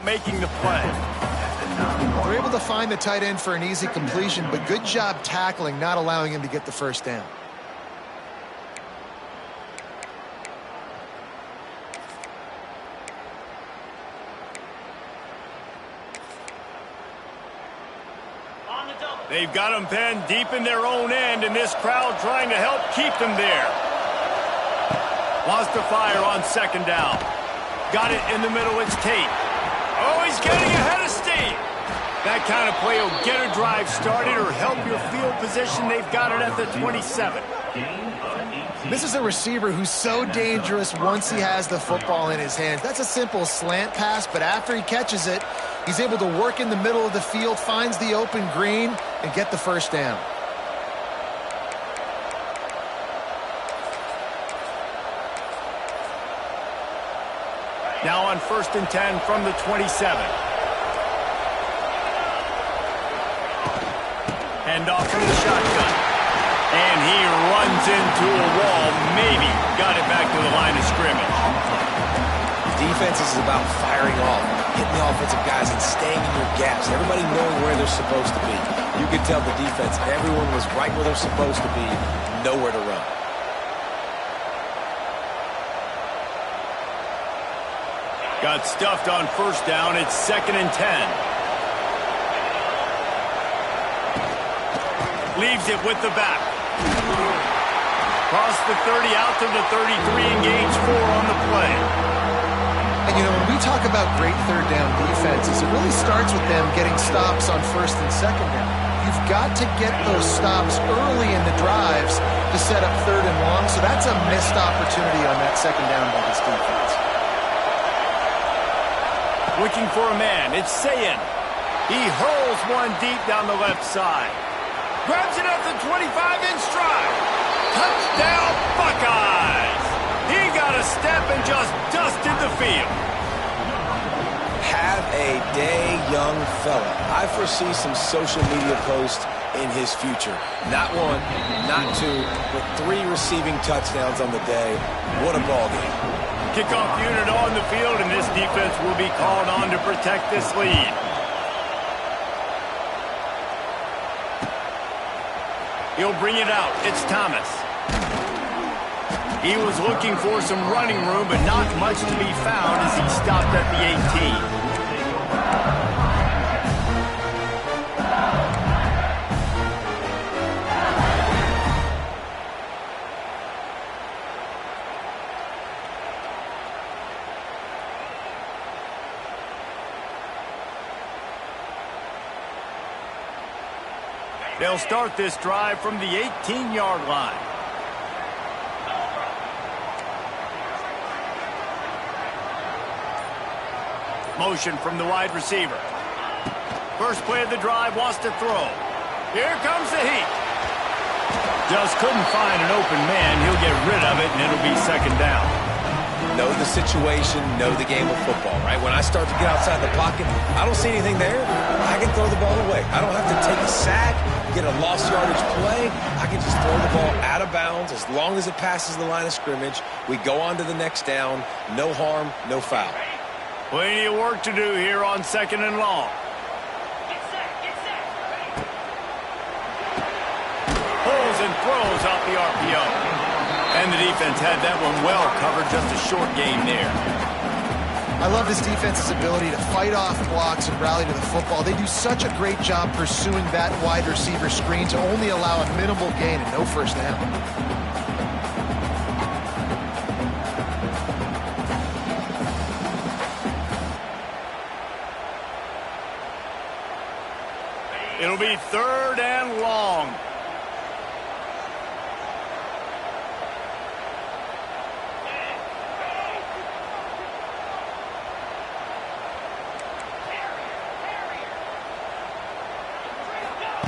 making the play. We're able to find the tight end for an easy completion, but good job tackling, not allowing him to get the first down. They've got them pinned deep in their own end, and this crowd trying to help keep them there. Wants to fire on second down. Got it in the middle. It's Tate. Oh, he's getting ahead of steam. That kind of play will get a drive started or help your field position. They've got it at the 27. This is a receiver who's so dangerous once he has the football in his hands. That's a simple slant pass, but after he catches it, he's able to work in the middle of the field, finds the open green, and get the first down. Now on 1st and 10 from the 27. Hand off from the shotgun. And he runs into a wall. Maybe got it back to the line of scrimmage. Defense is about firing off, hitting the offensive guys and staying in your gaps. Everybody knowing where they're supposed to be. You could tell the defense, everyone was right where they're supposed to be, nowhere to run. Got stuffed on 1st down. It's 2nd and 10. Leaves it with the back. Cross the 30 out to the 33 and gains 4 on the play. And, you know, when we talk about great third down defenses, it really starts with them getting stops on 1st and 2nd down. You've got to get those stops early in the drives to set up 3rd and long, so that's a missed opportunity on that 2nd down by this defense. Looking for a man. It's Sayin. He hurls one deep down the left side. Grabs it at the 25 in stride. Touchdown, Buckeyes! He got a step and just dusted the field. Have a day, young fella. I foresee some social media posts in his future. Not 1, not 2, but 3 receiving touchdowns on the day. What a ball game. Kickoff unit on the field, and this defense will be called on to protect this lead. He'll bring it out. It's Thomas. He was looking for some running room, but not much to be found as he stopped at the 18. They'll start this drive from the 18-yard line. Motion from the wide receiver. First play of the drive, wants to throw. Here comes the heat. Just couldn't find an open man. He'll get rid of it, and it'll be 2nd down. Know the situation, know the game of football, right? When I start to get outside the pocket, I don't see anything there. I can throw the ball away. I don't have to take a sack, get a lost yardage play. I can just throw the ball out of bounds as long as it passes the line of scrimmage. We go on to the next down. No harm, no foul. Plenty of work to do here on 2nd and long. Pulls and throws out the RPO. And the defense had that one well covered, just a short game there. I love this defense's ability to fight off blocks and rally to the football. They do such a great job pursuing that wide receiver screen to only allow a minimal gain and no first down. It'll be 3rd and long.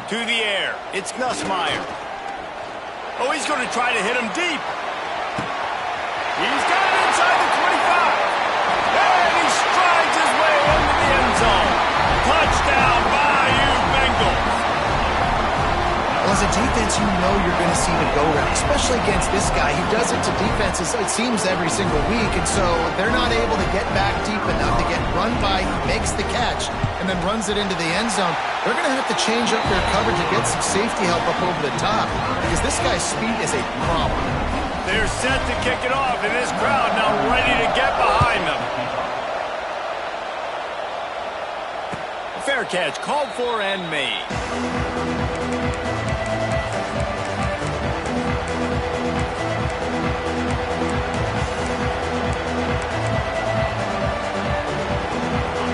To the air. It's Nussmeier. Oh, he's going to try to hit him deep. He's got it inside the 25. And he strides his way into the end zone. Touchdown, Bayou Bengals. Well, as a defense, you know you're going to see the go-round, especially against this guy. He does it to defenses, it seems, every single week, and so they're not able to get back deep enough to get run by. He makes the catch and then runs it into the end zone. They're going to have to change up their coverage and get some safety help up over the top because this guy's speed is a problem. They're set to kick it off, and this crowd now ready to get behind them. Fair catch, called for and made.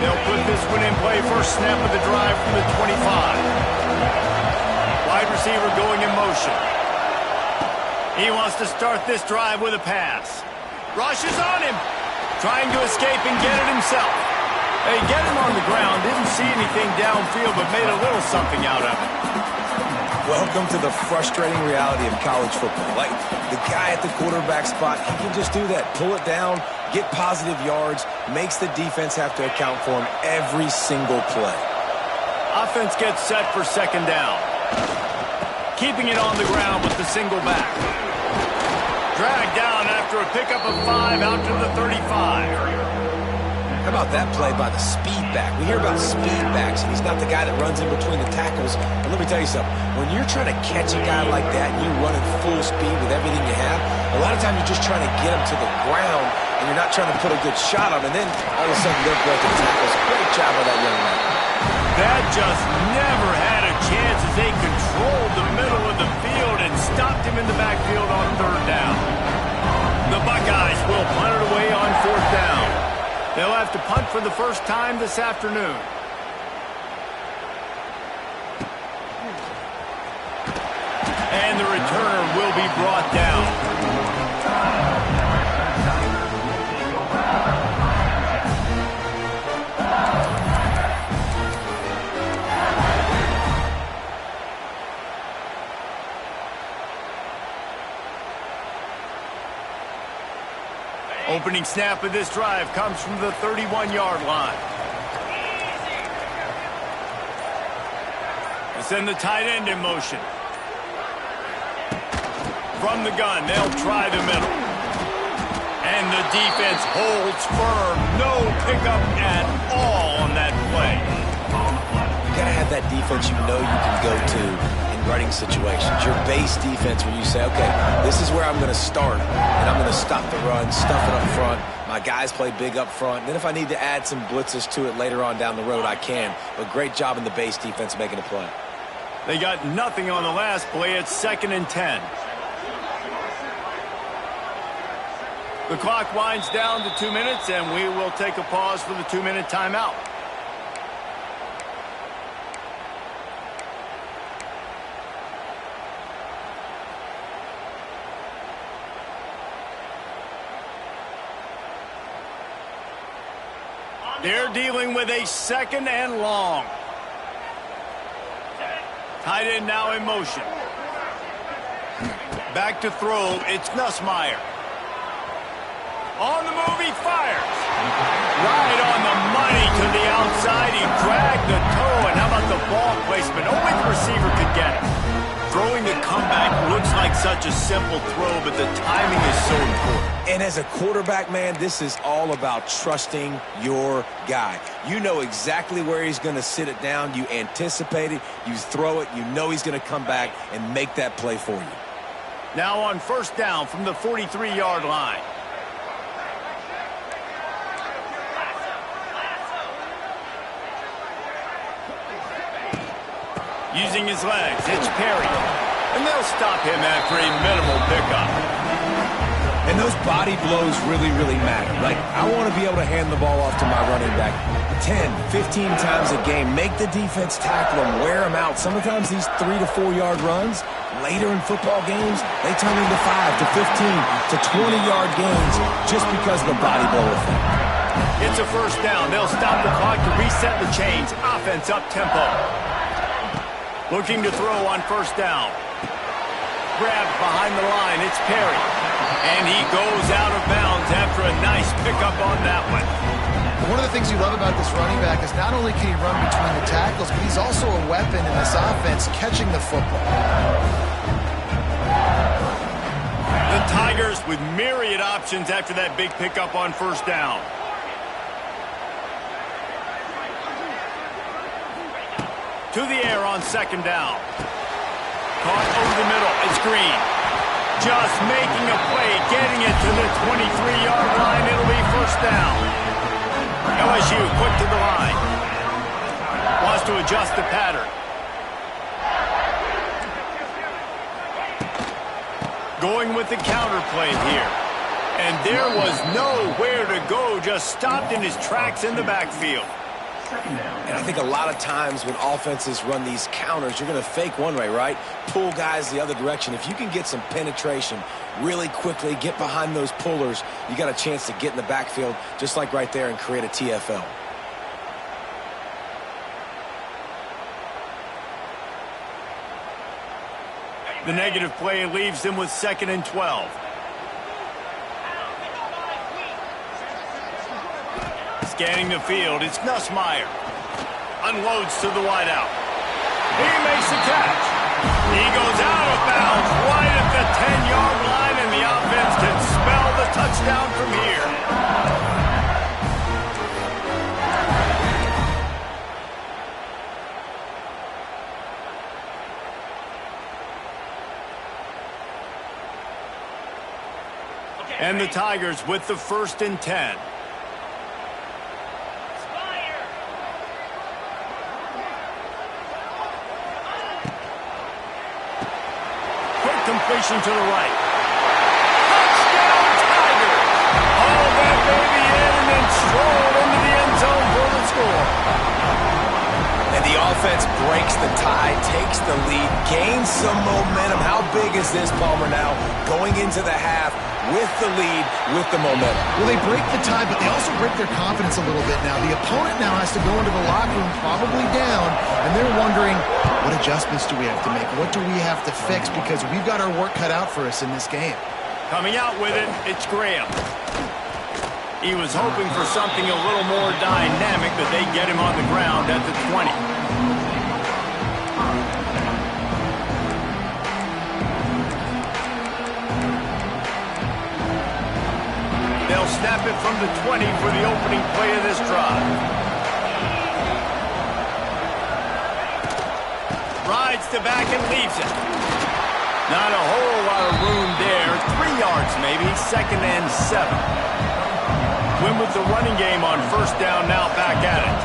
They'll put this one in play. First snap of the drive from the 25. Wide receiver going in motion. He wants to start this drive with a pass. Rush is on him. Trying to escape and get it himself. They get him on the ground. Didn't see anything downfield, but made a little something out of it. Welcome to the frustrating reality of college football. Like, the guy at the quarterback spot, he can just do that. Pull it down, get positive yards, makes the defense have to account for him every single play. Offense gets set for second down. Keeping it on the ground with the single back. Dragged down after a pickup of 5 out to the 35. How about that play by the speed back? We hear about speed backs, and he's not the guy that runs in between the tackles. But let me tell you something. When you're trying to catch a guy like that and you're running full speed with everything you have, a lot of times you're just trying to get him to the ground, and you're not trying to put a good shot on him, and then all of a sudden they're breaking tackles. Great job by that young man. That just never had a chance as they controlled the middle of the field and stopped him in the backfield on third down. The Buckeyes will punt it away on fourth down. They'll have to punt for the first time this afternoon. And the returner will be brought down. Opening snap of this drive comes from the 31-yard line. They send the tight end in motion. From the gun, they'll try the middle. And the defense holds firm. No pickup at all on that play. You got to have that defense you know you can go to in running situations. Your base defense where you say, okay, this is where I'm going to start, and I'm going to stop the run, stuff it up front. My guys play big up front. And then if I need to add some blitzes to it later on down the road, I can. But great job in the base defense making a play. They got nothing on the last play. It's 2nd and 10. The clock winds down to 2 minutes, and we will take a pause for the 2-minute timeout. They're dealing with a 2nd and long. Tight end now in motion. Back to throw, it's Nussmeier. On the move, he fires. Right on the money to the outside. He dragged the toe, and how about the ball placement? Only the receiver could get it. Throwing the comeback looks like such a simple throw, but the timing is so important. And as a quarterback, man, this is all about trusting your guy. You know exactly where he's going to sit it down. You anticipate it. You throw it. You know he's going to come back and make that play for you. Now on first down from the 43-yard line. Using his legs, it's Perry. And they'll stop him after a minimal pickup. And those body blows really, really matter. Like, I want to be able to hand the ball off to my running back 10, 15 times a game. Make the defense tackle him, wear him out. Sometimes these 3 to 4 yard runs, later in football games, they turn into 5 to 15 to 20-yard gains just because of the body blow effect. It's a first down. They'll stop the clock to reset the chains. Offense up tempo. Looking to throw on first down. Grabbed behind the line. It's Perry. And he goes out of bounds after a nice pickup on that one. One of the things you love about this running back is not only can he run between the tackles, but he's also a weapon in this offense catching the football. The Tigers with myriad options after that big pickup on first down. To the air on second down. Caught over the middle. It's Green. Just making a play, getting it to the 23-yard line. It'll be first down. LSU quick to the line. Wants to adjust the pattern. Going with the counter play here. And there was nowhere to go. Just stopped in his tracks in the backfield. And I think a lot of times when offenses run these counters, you're going to fake one way, right? Pull guys the other direction. If you can get some penetration really quickly, get behind those pullers, you got a chance to get in the backfield just like right there and create a TFL. The negative play leaves them with 2nd and 12. Scanning the field, it's Nussmeier. Unloads to the wideout. He makes the catch. He goes out of bounds right at the 10-yard line, and the offense can spell the touchdown from here. And the Tigers with the 1st and 10. Completion to the right. Touchdown, Tigers! Haul that baby in and then stroll into the end zone for the score. And the offense breaks the tie, takes the lead, gains some momentum. How big is this, Palmer, now? Going into the half with the lead, with the momentum. Well, they break the tie, but they also break their confidence a little bit now. The opponent now has to go into the locker room probably down, and they're wondering, what adjustments do we have to make? What do we have to fix? Because we've got our work cut out for us in this game. Coming out with it, it's Graham. He was hoping for something a little more dynamic, but they get him on the ground at the 20. They'll snap it from the 20 for the opening play of this drive. Rides the back and leaves it. Not a whole lot of room there. 3 yards maybe. 2nd and 7. Win with the running game on first down, now back at it.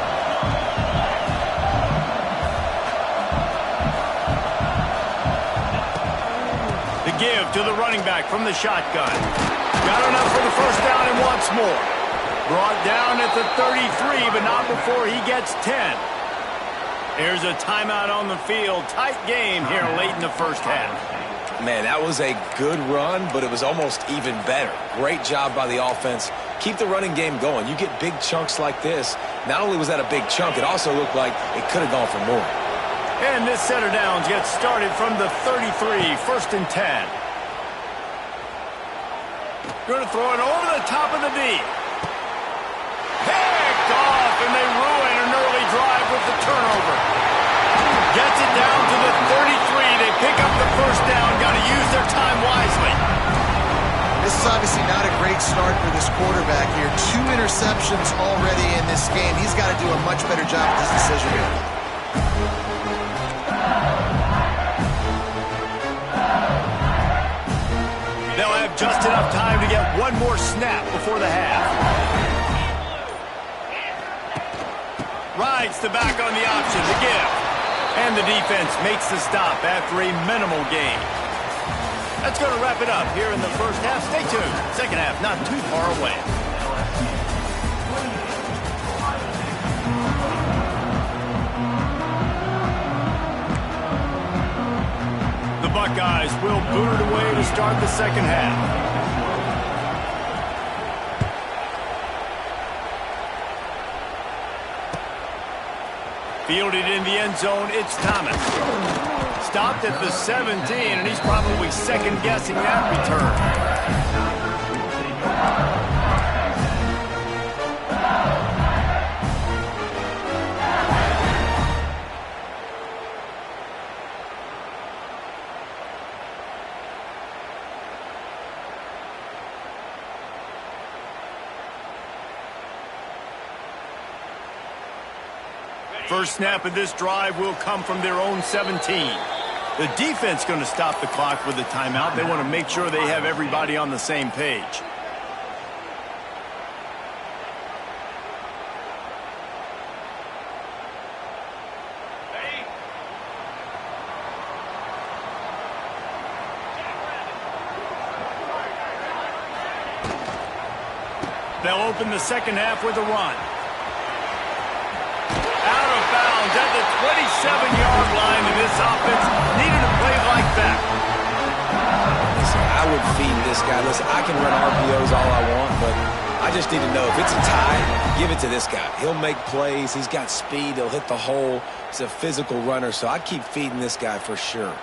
The give to the running back from the shotgun. Got enough for the first down and wants more. Brought down at the 33, but not before he gets 10. There's a timeout on the field. Tight game here late in the first half. Man, that was a good run, but it was almost even better. Great job by the offense. Keep the running game going. You get big chunks like this. Not only was that a big chunk, it also looked like it could have gone for more. And this set of downs gets started from the 33, 1st and 10. Going to throw it over the top of the D. Picked off, and they ruin an early drive with the turnover. Gets it down to the 33. They pick up the first down. Got to use their time wisely. This is obviously not a great start for this quarterback here. 2 interceptions already in this game. He's got to do a much better job with this decision here. They'll have just enough time to get one more snap before the half. Rides the back on the option to give. And the defense makes the stop after a minimal gain. That's going to wrap it up here in the first half. Stay tuned. Second half not too far away. The Buckeyes will boot it away to start the second half. Fielded in the end zone, it's Thomas. Stopped at the 17, and he's probably second-guessing that return. First snap of this drive will come from their own 17. The defense going to stop the clock with a timeout. They want to make sure they have everybody on the same page. They'll open the second half with a run. Out of bounds at the 27-yard line, and this offense needed a play like that. Listen, I would feed this guy. Listen, I can run RPOs all I want, but I just need to know if it's a tie, give it to this guy. He'll make plays. He's got speed. He'll hit the hole. He's a physical runner, so I'd keep feeding this guy for sure.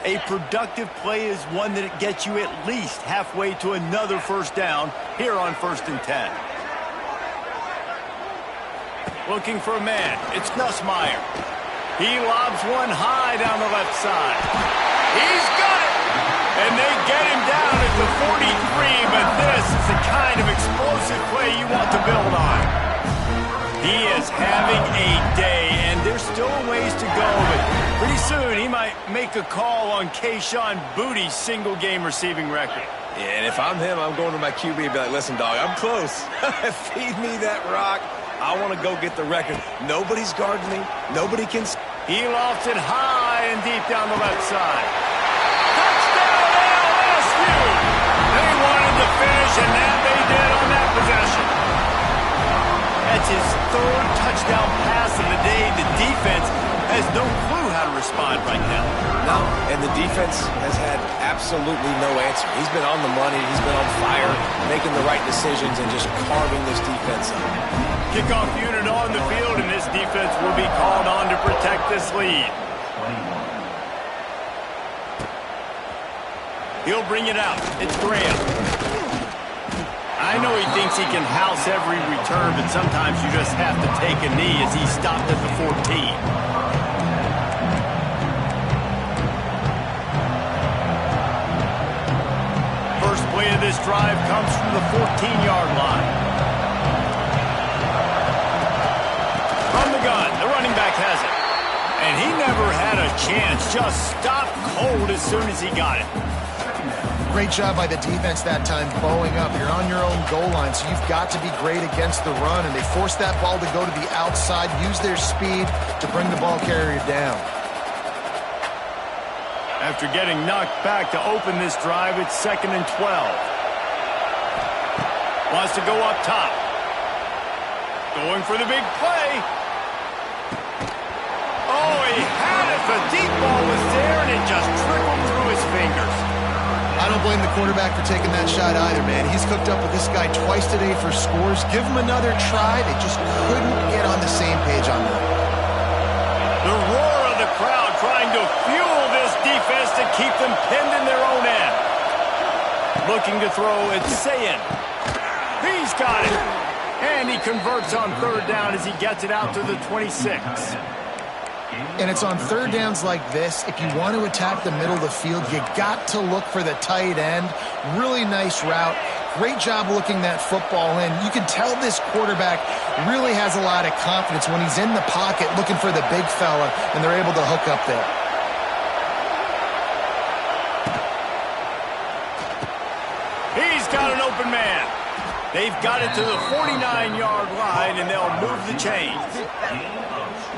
A productive play is one that gets you at least halfway to another first down here on 1st and 10. Looking for a man. It's Nussmeier. He lobs one high down the left side. He's got it! And they get him down at the 43, but this is the kind of explosive play you want to build on. He is having a day, and there's still a ways to go, but pretty soon he might make a call on Kayshon Boutte's single-game receiving record. Yeah, and if I'm him, I'm going to my QB and be like, listen, dog, I'm close. Feed me that rock. I want to go get the record. Nobody's guarding me. Nobody can. He lofts it high and deep down the left side. Touchdown, LSU! They wanted to finish, and that they did on that possession. That's his third touchdown pass of the day. The defense has no clue how to respond right now. No, and the defense has had absolutely no answer. He's been on the money. He's been on fire, making the right decisions and just carving this defense up. Kickoff unit on the field, and this defense will be called on to protect this lead. He'll bring it out. It's Graham. I know he thinks he can house every return, but sometimes you just have to take a knee as he stopped at the 14. First play of this drive comes from the 14-yard line. From the gun, the running back has it. And he never had a chance, just stopped cold as soon as he got it. Great job by the defense that time, bowing up. You're on your own goal line, so you've got to be great against the run, and they forced that ball to go to the outside, use their speed to bring the ball carrier down. After getting knocked back to open this drive, it's 2nd and 12. Wants to go up top. Going for the big play. Oh, he had it. The deep ball was there, and it just trickled through his fingers. I don't blame the quarterback for taking that shot either, man. He's cooked up with this guy twice today for scores. Give him another try. They just couldn't get on the same page on that. The roar of the crowd trying to fuel this defense to keep them pinned in their own end. Looking to throw, it's Sayin. He's got it. And he converts on 3rd down as he gets it out to the 26. And it's on 3rd downs like this. If you want to attack the middle of the field, you got to look for the tight end. Really nice route. Great job looking that football in. You can tell this quarterback really has a lot of confidence when he's in the pocket looking for the big fella, and they're able to hook up there. He's got an open man. They've got it to the 49-yard line, and they'll move the chains.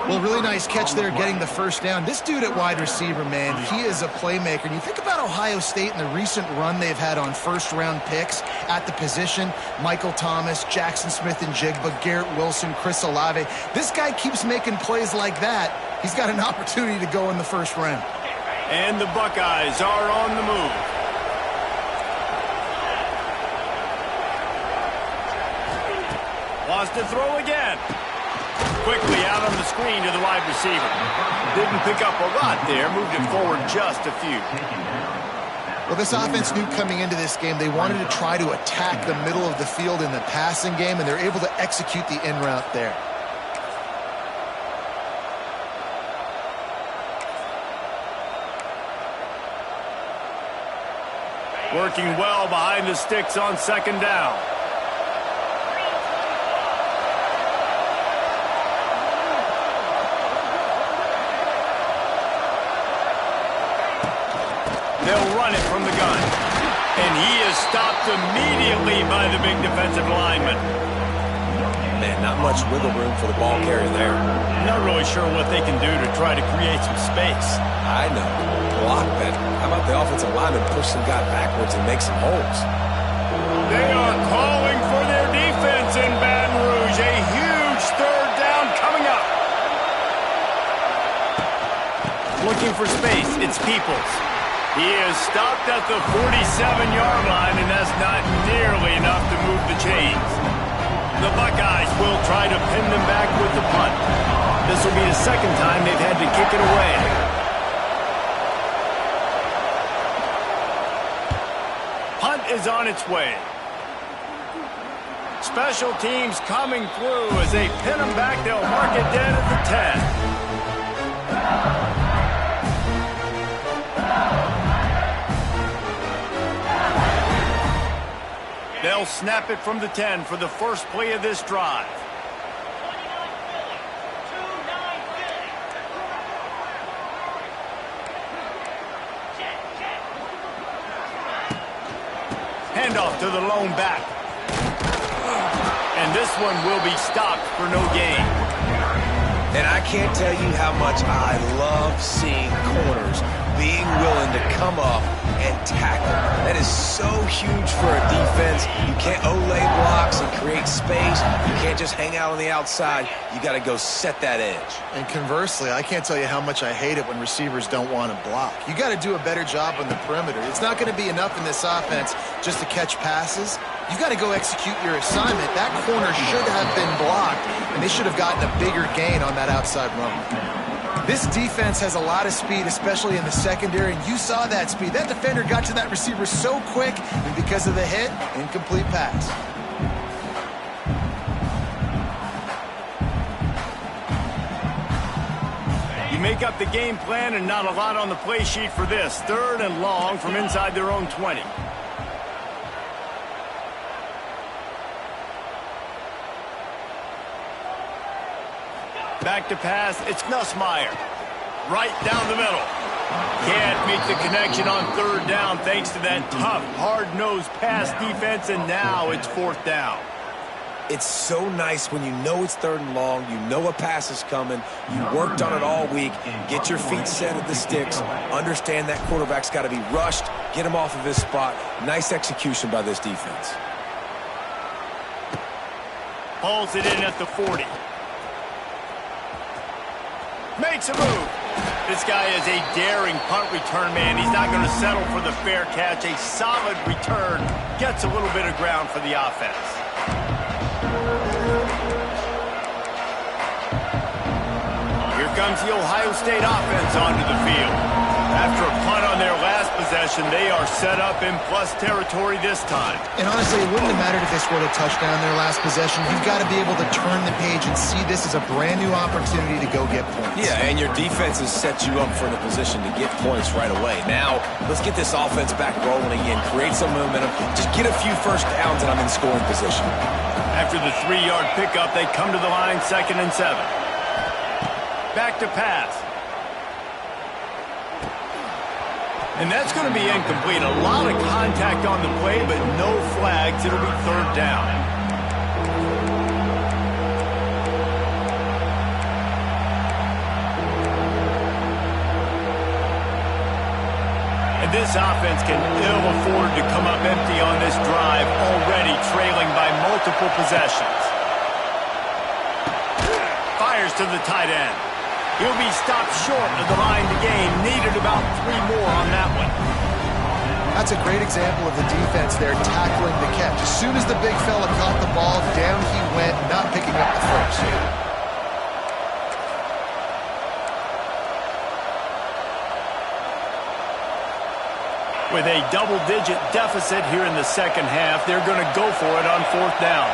Well, really nice catch there getting the first down. This dude at wide receiver, man, he is a playmaker. And you think about Ohio State and the recent run they've had on first-round picks at the position. Michael Thomas, Jackson Smith-Njigba, Garrett Wilson, Chris Olave. This guy keeps making plays like that. He's got an opportunity to go in the first round. And the Buckeyes are on the move. Wants to throw again. Quickly out on the screen to the wide receiver. Didn't pick up a lot there. Moved it forward just a few. Well, this offense knew coming into this game they wanted to try to attack the middle of the field in the passing game, and they're able to execute the in route there. Working well behind the sticks on 2nd down. They'll run it from the gun. And he is stopped immediately by the big defensive lineman. Man, not much wiggle room for the ball carrier there. Not really sure what they can do to try to create some space. I know. Block better. How about the offensive lineman push some guy backwards and make some holes? They are calling for their defense in Baton Rouge. A huge third down coming up. Looking for space. It's Peoples. He is stopped at the 47-yard line, and that's not nearly enough to move the chains. The Buckeyes will try to pin them back with the punt. This will be the second time they've had to kick it away. Punt is on its way. Special teams coming through as they pin them back. They'll mark it dead at the 10. They'll snap it from the 10 for the first play of this drive. Handoff to the lone back. And this one will be stopped for no gain. And I can't tell you how much I love seeing corners being willing to come up and tackle. That is so huge for a defense. You can't olay blocks and create space. You can't just hang out on the outside. You got to go set that edge. And conversely, I can't tell you how much I hate it when receivers don't want to block. You got to do a better job on the perimeter. It's not going to be enough in this offense just to catch passes. You got to go execute your assignment. That corner should have been blocked, and they should have gotten a bigger gain on that outside run. This defense has a lot of speed, especially in the secondary, and you saw that speed. That defender got to that receiver so quick, and because of the hit, incomplete pass. You make up the game plan and not a lot on the play sheet for this. 3rd and long from inside their own 20. Back to pass, it's Nussmeier. Right down the middle. Can't make the connection on 3rd down thanks to that tough, hard-nosed pass defense, and now it's 4th down. It's so nice when you know it's 3rd and long, you know a pass is coming, you worked on it all week, get your feet set at the sticks, understand that quarterback's got to be rushed, get him off of his spot. Nice execution by this defense. Pulls it in at the 40. Makes a move. This guy is a daring punt return man. He's not going to settle for the fair catch. A solid return. Gets a little bit of ground for the offense. Here comes the Ohio State offense onto the field. After a punt on their last possession, they are set up in plus territory this time. And honestly, it wouldn't have mattered if they scored a touchdown their last possession. You've got to be able to turn the page and see this as a brand new opportunity to go get points. Yeah, and your defense has set you up for the position to get points right away. Now, let's get this offense back rolling again, create some momentum, just get a few first downs, and I'm in scoring position. After the 3-yard pickup, they come to the line 2nd and 7. Back to pass. And that's going to be incomplete. A lot of contact on the play, but no flags. It'll be 3rd down. And this offense can ill afford to come up empty on this drive, already trailing by multiple possessions. Fires to the tight end. He'll be stopped short of the line to gain. Needed about 3 more on that one. That's a great example of the defense there tackling the catch. As soon as the big fella caught the ball, down he went, not picking up the first. With a double-digit deficit here in the second half, they're going to go for it on 4th down.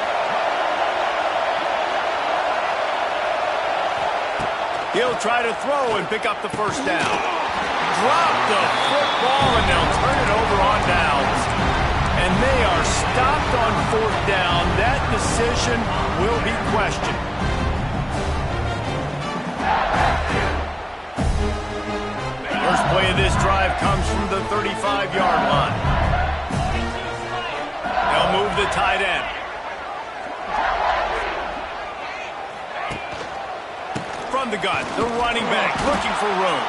He'll try to throw and pick up the first down. Drop the football, and they'll turn it over on downs. And they are stopped on 4th down. That decision will be questioned. First play of this drive comes from the 35-yard line. They'll move the tight end. From the gun, the running back looking for room.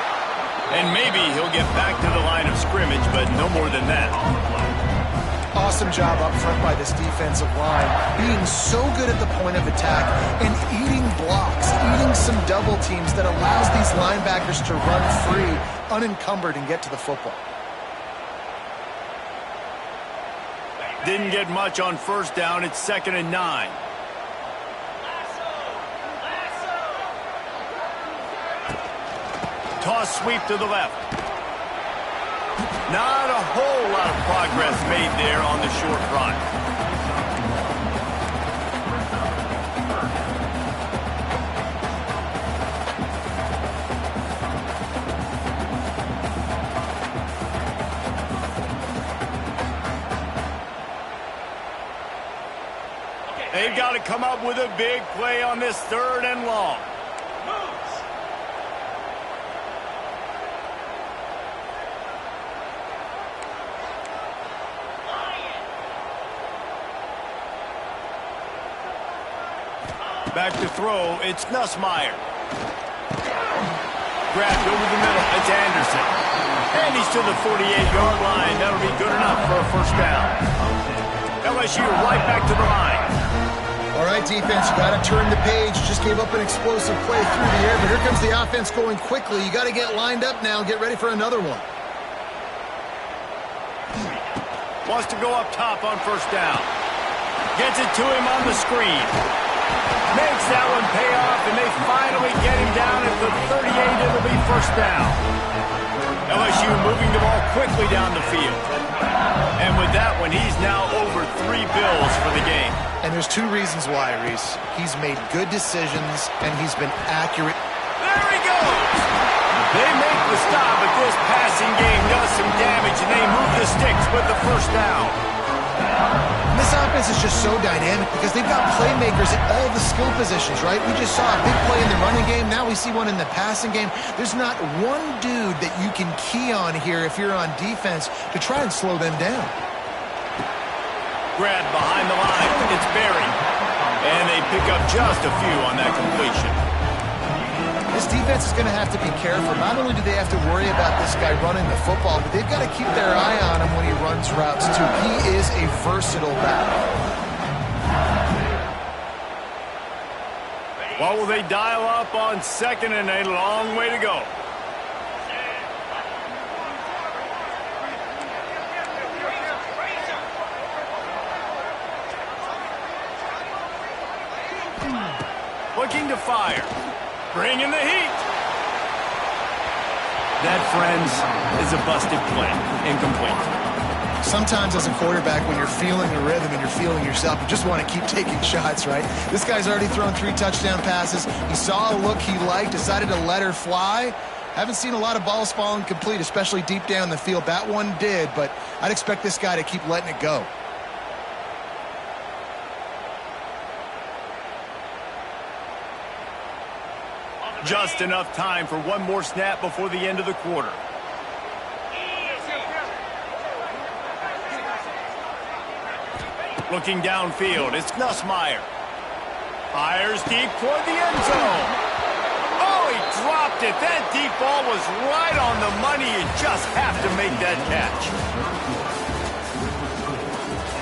And maybe he'll get back to the line of scrimmage, but no more than that. Awesome job up front by this defensive line, being so good at the point of attack and eating blocks, eating some double teams that allows these linebackers to run free, unencumbered, and get to the football. Didn't get much on first down. It's 2nd and 9. Toss sweep to the left. Not a whole lot of progress made there on the short run. They've got to come up with a big play on this 3rd and long. Back to throw, it's Nussmeier. Grabbed over the middle, it's Anderson. And he's to the 48-yard line. That'll be good enough for a first down. LSU right back to the line. All right, defense, you got to turn the page. Just gave up an explosive play through the air, but here comes the offense going quickly. You got to get lined up now and get ready for another one. Wants to go up top on first down. Gets it to him on the screen. Makes that one pay off, and they finally get him down at the 38. It'll be first down. LSU moving the ball quickly down the field. And with that one, he's now over 3 bills for the game. And there's 2 reasons why, Reese. He's made good decisions, and he's been accurate. There he goes! They make the stop, but this passing game does some damage, and they move the sticks with the first down. This offense is just so dynamic because they've got playmakers at all the skill positions, right? We just saw a big play in the running game. Now we see one in the passing game. There's not one dude that you can key on here if you're on defense to try and slow them down. Grab behind the line. It's Berry. And they pick up just a few on that completion. This defense is going to have to be careful. Not only do they have to worry about this guy running the football, but they've got to keep their eye on him when he runs routes, too. He is a versatile back. What will they dial up on 2nd and a long way to go? Looking to fire. Bringing the heat. That, friends, is a busted play. Incomplete. Sometimes as a quarterback, when you're feeling the rhythm and you're feeling yourself, you just want to keep taking shots, right? This guy's already thrown 3 touchdown passes. He saw a look he liked, decided to let her fly. Haven't seen a lot of balls falling complete, especially deep down the field. That one did, but I'd expect this guy to keep letting it go. Just enough time for one more snap before the end of the quarter. Looking downfield, it's Nussmeier. Fires deep toward the end zone. Oh, he dropped it. That deep ball was right on the money. You just have to make that catch.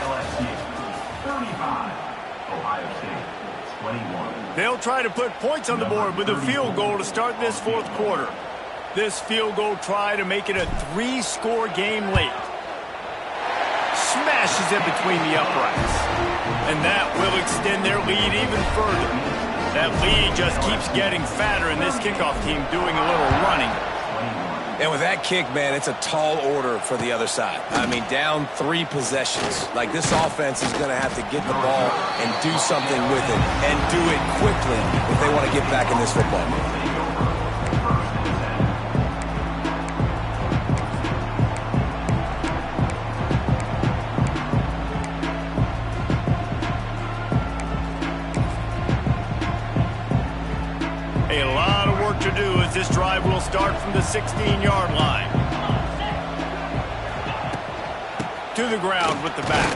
LSU 35, Ohio State 21. They'll try to put points on the board with a field goal to start this 4th quarter. This field goal try to make it a 3-score game late. Smashes it between the uprights. And that will extend their lead even further. That lead just keeps getting fatter, and this kickoff team doing a little running. And with that kick, man, it's a tall order for the other side. I mean, down 3 possessions. Like, this offense is going to have to get the ball and do something with it, and do it quickly if they want to get back in this football game. A lot of work to do as this drive will start from the 16-yard line. to the ground with the back.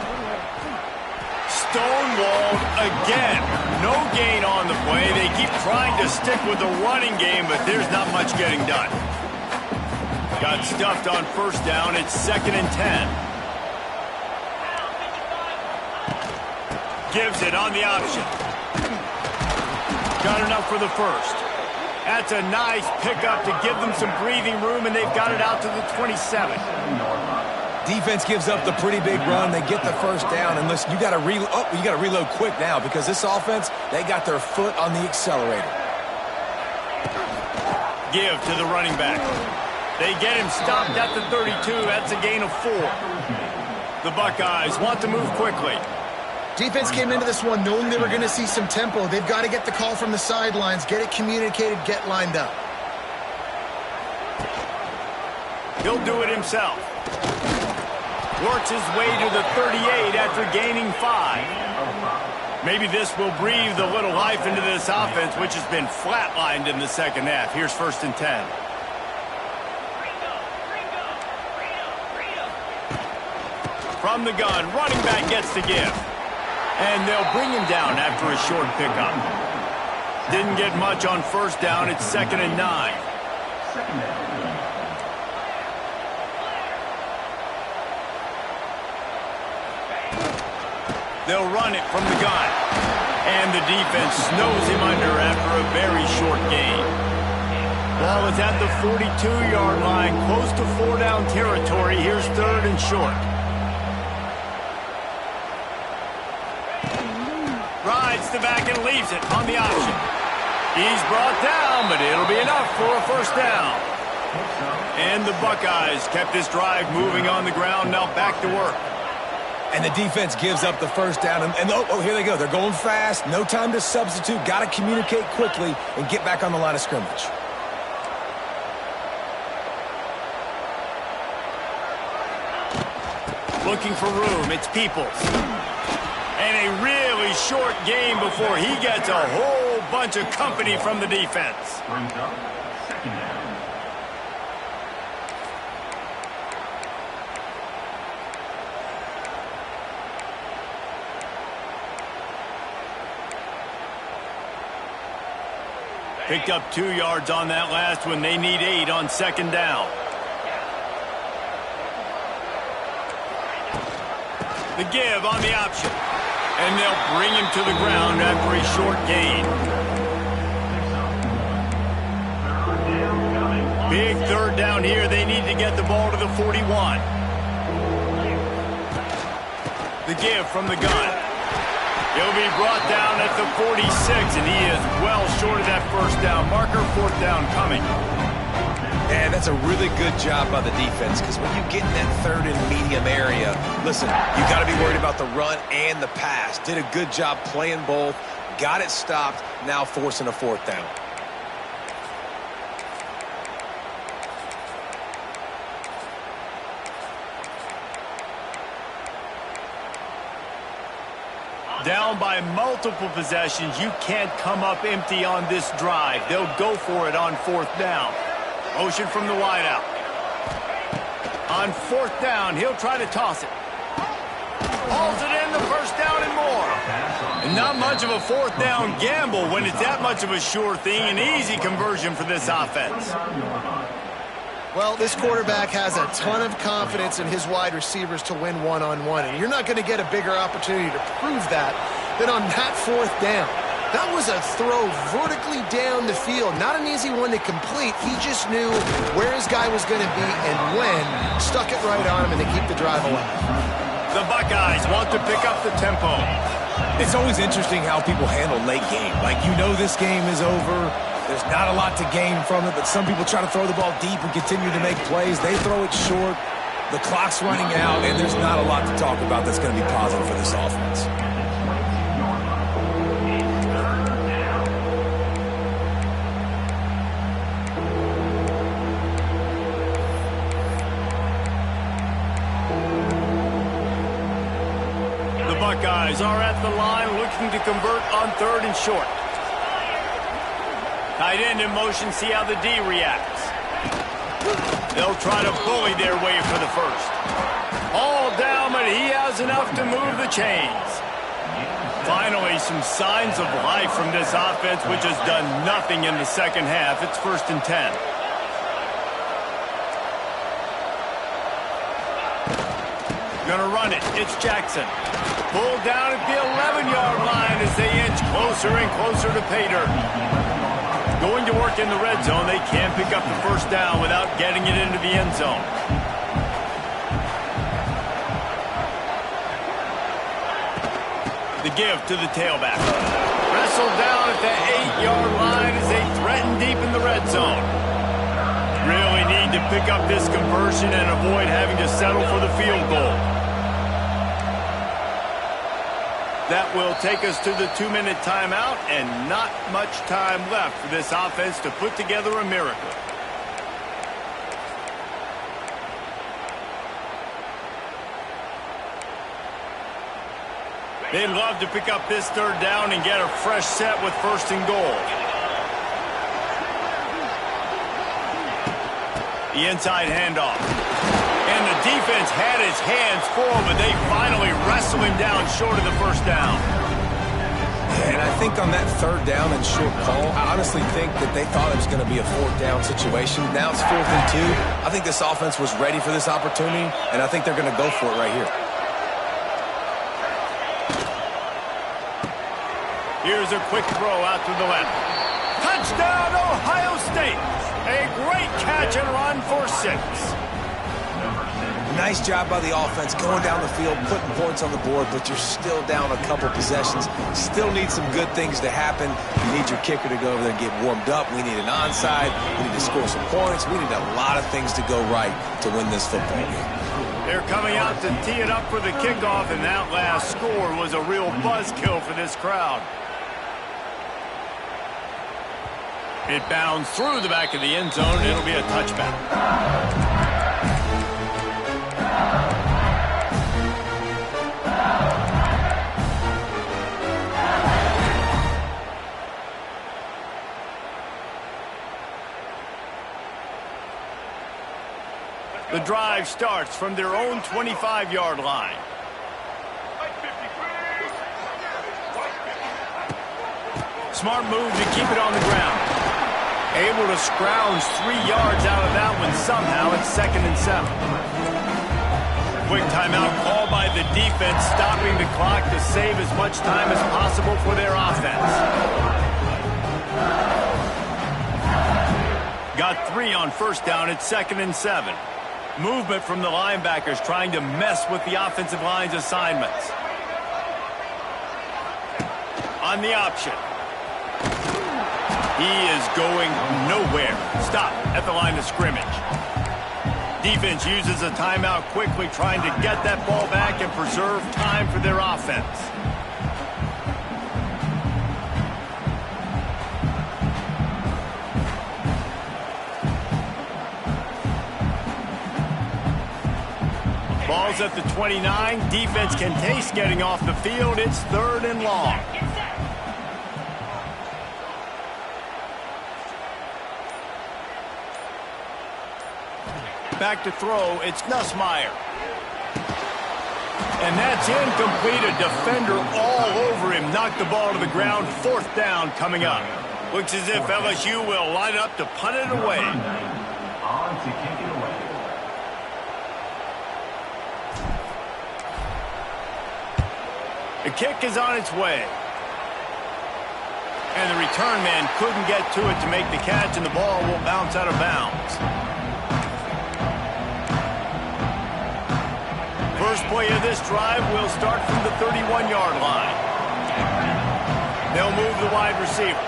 Stonewalled again. No gain on the play. They keep trying to stick with the running game, but there's not much getting done. Got stuffed on first down. It's 2nd and 10. Gives it on the option. Got enough for the first. That's a nice pickup to give them some breathing room, and they've got it out to the 27. Defense gives up the pretty big run. They get the first down, and listen, you got to reload quick now because this offense, they got their foot on the accelerator. Give to the running back. They get him stopped at the 32. That's a gain of 4. The Buckeyes want to move quickly. Defense came into this one knowing they were going to see some tempo. They've got to get the call from the sidelines, get it communicated, get lined up. He'll do it himself. Works his way to the 38 after gaining 5. Maybe this will breathe a little life into this offense, which has been flatlined in the second half. Here's 1st and 10. From the gun, running back gets the give. And they'll bring him down after a short pickup. Didn't get much on first down. It's 2nd and 9. They'll run it from the gun. And the defense snows him under after a very short gain. Ball is at the 42-yard line, close to 4-down territory. Here's 3rd and short. Rides the back and leaves it on the option. He's brought down, but it'll be enough for a first down. And the Buckeyes kept this drive moving on the ground, now back to work. And the defense gives up the first down. And here they go. They're going fast. No time to substitute. Got to communicate quickly and get back on the line of scrimmage. Looking for room. It's Peoples. And a really short game before he gets a whole bunch of company from the defense. Brings up 2nd down. Picked up 2 yards on that last one. They need 8 on 2nd down. The give on the option. And they'll bring him to the ground after a short gain. Big 3rd down here. They need to get the ball to the 41. The give from the gun. He'll be brought down at the 46, and he is well short of that first down marker. 4th down coming. And that's a really good job by the defense because when you get in that 3rd and medium area, listen, you got to be worried about the run and the pass. Did a good job playing both. Got it stopped. Now forcing a 4th down. Down by multiple possessions. You can't come up empty on this drive. They'll go for it on 4th down. Motion from the wideout. On 4th down, he'll try to toss it. Hauls it in, the first down and more. And not much of a 4th down gamble when it's that much of a sure thing. An easy conversion for this offense. Well, this quarterback has a ton of confidence in his wide receivers to win one-on-one, and you're not going to get a bigger opportunity to prove that than on that 4th down. That was a throw vertically down the field. Not an easy one to complete. He just knew where his guy was going to be and when. Stuck it right on him, and they keep the drive alive. The Buckeyes want to pick up the tempo. It's always interesting how people handle late game. Like, you know this game is over. There's not a lot to gain from it, but some people try to throw the ball deep and continue to make plays. They throw it short. The clock's running out, and there's not a lot to talk about that's going to be positive for this offense. Buckeyes are at the line looking to convert on 3rd and short. Tight end in motion, see how the D reacts. They'll try to bully their way for the first. All down, but he has enough to move the chains. Finally, some signs of life from this offense, which has done nothing in the second half. It's 1st and 10. Gonna run it. It's Jackson. Pulled down at the 11-yard line as they inch closer and closer to pay dirt. Going to work in the red zone. They can't pick up the first down without getting it into the end zone. The give to the tailback. Wrestled down at the 8-yard line as they threaten deep in the red zone. Really need to pick up this conversion and avoid having to settle for the field goal. That will take us to the 2-minute timeout, and not much time left for this offense to put together a miracle. They'd love to pick up this 3rd down and get a fresh set with 1st and goal. The inside handoff. And the defense had his hands full, but they finally wrestle him down short of the first down. And I think on that 3rd down and short call, I honestly think that they thought it was going to be a 4th down situation. Now it's 4th and 2. I think this offense was ready for this opportunity, and I think they're going to go for it right here. Here's a quick throw out to the left. Touchdown, Ohio State. A great catch and run for 6. Nice job by the offense going down the field, putting points on the board, but you're still down a couple possessions. Still need some good things to happen. You need your kicker to go over there and get warmed up. We need an onside. We need to score some points. We need a lot of things to go right to win this football game. They're coming out to tee it up for the kickoff, and that last score was a real buzzkill for this crowd. It bounds through the back of the end zone, and it'll be a touchback. The drive starts from their own 25-yard line. Smart move to keep it on the ground. Able to scrounge 3 yards out of that one somehow. It's 2nd and 7. Quick timeout called by the defense, stopping the clock to save as much time as possible for their offense. Got 3 on first down. It's 2nd and 7. Movement from the linebackers trying to mess with the offensive line's assignments. On the option. He is going nowhere. Stop at the line of scrimmage. Defense uses a timeout quickly, trying to get that ball back and preserve time for their offense. Ball's at the 29. Defense can taste getting off the field. It's 3rd and long. Back to throw. It's Nussmeier. And that's incomplete. A defender all over him. Knocked the ball to the ground. 4th down coming up. Looks as if LSU will line up to punt it away. On to kick it away. The kick is on its way. And the return man couldn't get to it to make the catch, and the ball will bounce out of bounds. First play of this drive will start from the 31-yard line. They'll move the wide receiver.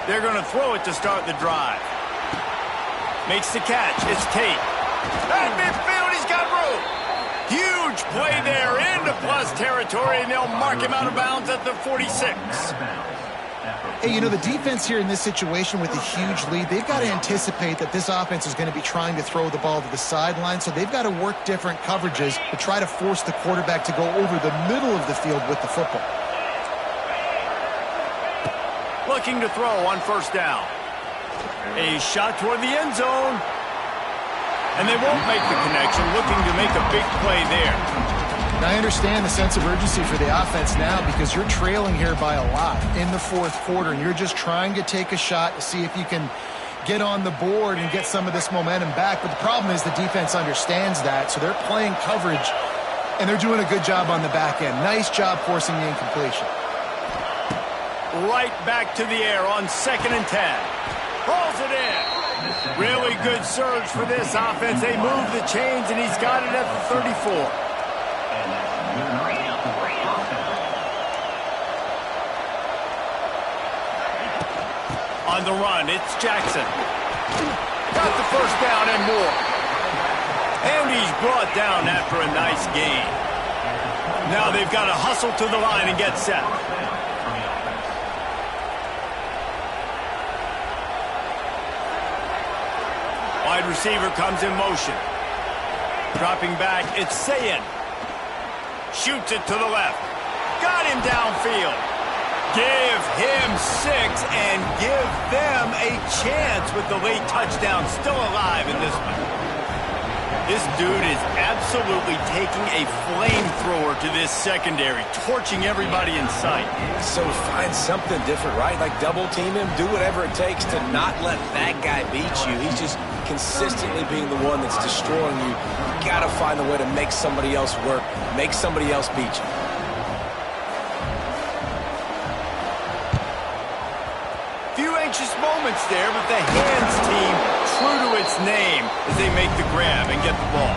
They're going to throw it to start the drive. Makes the catch. It's Tate. At midfield, he's got room. Huge play there into plus territory, and they'll mark him out of bounds at the 46. Hey, you know, the defense here in this situation with a huge lead, they've got to anticipate that this offense is going to be trying to throw the ball to the sideline, so they've got to work different coverages to try to force the quarterback to go over the middle of the field with the football. Looking to throw on first down. A shot toward the end zone. And they won't make the connection, looking to make a big play there. And I understand the sense of urgency for the offense now because you're trailing here by a lot in the fourth quarter, and you're just trying to take a shot to see if you can get on the board and get some of this momentum back. But the problem is the defense understands that, so they're playing coverage, and they're doing a good job on the back end. Nice job forcing the incompletion. Right back to the air on 2nd and 10. Pulls it in. Really good surge for this offense. They move the chains, and he's got it at the 34. On the run, it's Jackson. Got the first down and more. And he's brought down after a nice gain. Now they've got to hustle to the line and get set. Wide receiver comes in motion. Dropping back, it's Sayin. Shoots it to the left. Got him downfield. Give him 6 and give them a chance with the late touchdown still alive in this one. This dude is absolutely taking a flamethrower to this secondary, torching everybody in sight. So find something different, right? Like double team him, do whatever it takes to not let that guy beat you. He's just consistently being the one that's destroying you. You got to find a way to make somebody else work, make somebody else beat you. Few anxious moments there, but the hands team true to its name as they make the grab and get the ball.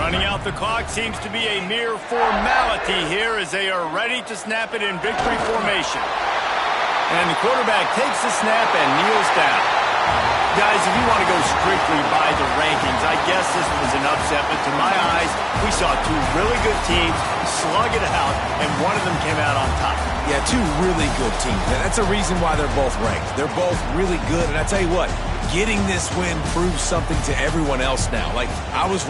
Running out the clock seems to be a mere formality here as they are ready to snap it in victory formation. And the quarterback takes the snap and kneels down. Guys, if you want to go strictly by the rankings, I guess this was an upset, but to my eyes, we saw two really good teams slug it out, and one of them came out on top. Yeah, two really good teams. And that's a reason why they're both ranked. They're both really good, and I tell you what, getting this win proves something to everyone else now. Like, I was